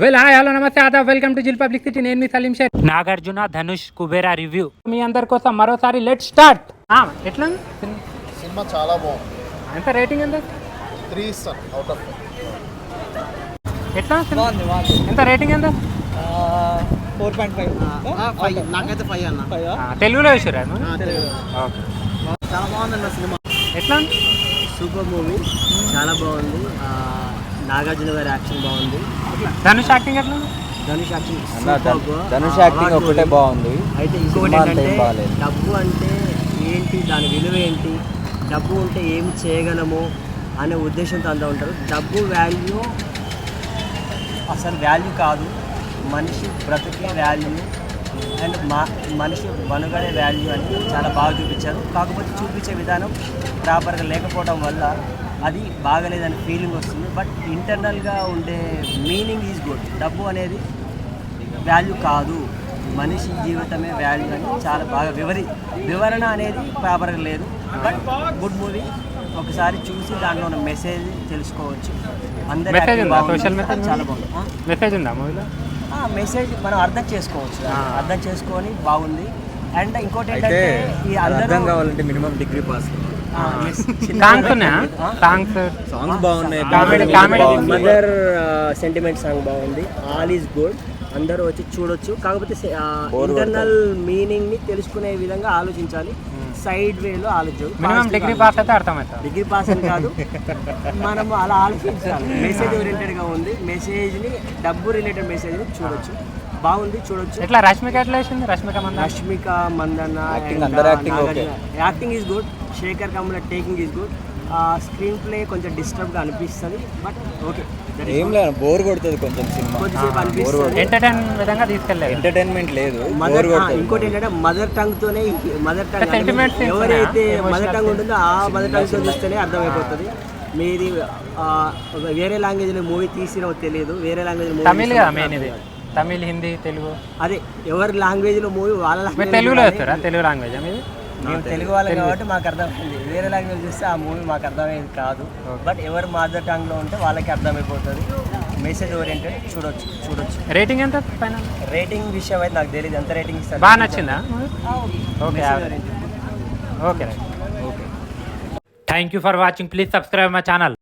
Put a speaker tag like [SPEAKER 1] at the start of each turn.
[SPEAKER 1] Well hi hello నమస్తే Aadab welcome to జిల్ public city. నేను మీ సలీం షేర్. నాగార్జున ధనుష్ కుబేరా రివ్యూ మీ అందరి కోసం మరోసారి లెట్ స్టార్ట్. ఎట్లా
[SPEAKER 2] సినిమా చాలా బాగుంది.
[SPEAKER 1] ఎంత రేటింగ్ ఎంత?
[SPEAKER 2] 3 ఇస్తాను అవుట్ ఆఫ్ 5.
[SPEAKER 1] ఎట్లా ఎంత రేటింగ్ ఎంత?
[SPEAKER 3] 4.5 నాకైతే 5 అన్న.
[SPEAKER 1] తెలుగులో వేసారా? ఓకే,
[SPEAKER 3] చాలా బాగుందన్న సినిమా.
[SPEAKER 1] ఎట్లా?
[SPEAKER 3] సూపర్ మూవీ, చాలా బాగుంది. నాగార్జున గారి యాక్షన్ బాగుంది.
[SPEAKER 1] ధనుష్ యాక్టింగ్ ఎట్లా?
[SPEAKER 3] ధనుష్ యాక్టింగ్
[SPEAKER 4] ధనుష్ యాక్టింగ్ ఒకటే బాగుంది.
[SPEAKER 3] అయితే ఇంకొకటి ఏంటంటే డబ్బు అంటే ఏంటి, దాని విలువ ఏంటి, డబ్బు ఉంటే ఏం చేయగలము అనే ఉద్దేశంతో అంతా ఉంటారు. డబ్బు వాల్యూ అసలు వాల్యూ కాదు, మనిషి బ్రతికే వాల్యూ అండ్ మనిషి మనుగడే వాల్యూ అని చాలా బాగా చూపించారు. కాకపోతే చూపించే విధానం ప్రాపర్గా లేకపోవడం వల్ల అది బాగలేదని ఫీలింగ్ వస్తుంది. బట్ ఇంటర్నల్గా ఉండే మీనింగ్ ఈజ్ గుడ్. డబ్బు అనేది వాల్యూ కాదు, మనిషి జీవితమే వాల్యూ అని చాలా బాగా వివరణ అనేది ప్రాపర్గా లేదు. బట్ గుడ్ మూవీ, ఒకసారి చూసి దాంట్లో ఉన్న మెసేజ్ తెలుసుకోవచ్చు. అందరి
[SPEAKER 1] సోషల్ మెసేజ్
[SPEAKER 3] చాలా బాగుంది.
[SPEAKER 1] మెసేజ్ ఉందా మూవీలో?
[SPEAKER 3] మెసేజ్ మనం అర్థం చేసుకోవచ్చు, అర్థం చేసుకొని బాగుంది. అండ్ ఇంకోటి ఏంటంటే ఈ
[SPEAKER 4] అర్థం కావాలంటే మినిమం డిగ్రీ పాస్.
[SPEAKER 1] సాంగ్స్
[SPEAKER 4] బాగున్నాయి.
[SPEAKER 3] మదర్ సెంటిమెంట్ సాంగ్ బాగుంది. ఆల్ ఈజ్ గుడ్, అందరూ వచ్చి చూడొచ్చు. కాకపోతే ఇంటర్నల్ మీనింగ్ ని తెలుసుకునే విధంగా ఆలోచించాలి. సైడ్ వేలో ఆలోచించాలి.
[SPEAKER 1] డిగ్రీ పాస్ అయితే అర్థమవుతుంది.
[SPEAKER 3] డిగ్రీ పాస్ అని కాదు, మనము అలా ఆలోచించాలి. మెసేజ్ ఓరియంటెడ్ గా ఉంది. మెసేజ్ ని, డబ్బు రిలేటెడ్ మెసేజ్ ని చూడొచ్చు. బాగుంది, చూడొచ్చు.
[SPEAKER 1] ఎట్లా రష్మిక ఎట్లా వేసింది? Rashmika
[SPEAKER 3] Mandanna acting is good. Shekhar Kammula taking is good. Screenplay కొంచెం డిస్టర్బ్గా అనిపిస్తుంది. బట్ ఓకే,
[SPEAKER 4] ఏం లేదు, బోర్ కొడుతుంది కొంచెం సినిమా.
[SPEAKER 3] కొద్దిసేపు అనిపిస్తుంది.
[SPEAKER 4] ఎంటర్టైన్మెంట్ లేదు.
[SPEAKER 3] ఇంకోటి ఏంటంటే మదర్ టంగ్ తోనే, ఎవరైతే మదర్ టంగ్ ఉంటుందో ఆ మదర్ టంగ్ తో చూస్తేనే అర్థమైపోతుంది. మీది వేరే లాంగ్వేజ్ లో మూవీ తీసినో తెలియదు, వేరే లాంగ్వేజ్
[SPEAKER 1] తమిళ్, హిందీ, తెలుగు,
[SPEAKER 3] అదే ఎవరి లాంగ్వేజ్ లో మూవీ వాళ్ళ
[SPEAKER 1] తెలుగులో వేస్తారా? తెలుగు లాంగ్వేజ్
[SPEAKER 3] మేము తెలుగు వాళ్ళం కాబట్టి మాకు అర్థమైంది. వేరే లాంగ్వేజ్ చూస్తే ఆ మూవీ మాకు అర్థమయ్యేది కాదు. బట్ ఎవరు మదర్ టంగ్ లో ఉంటే వాళ్ళకి అర్థమైపోతుంది. మెసేజ్ ఓరియంటెడ్ చూడొచ్చు.
[SPEAKER 1] రేటింగ్ ఎంత?
[SPEAKER 3] రేటింగ్ విషయం అయితే నాకు తెలియదు, ఎంత రేటింగ్ ఇస్తారు.
[SPEAKER 1] బాగా నచ్చిందా? Okay, thank you for watching. Please subscribe my channel.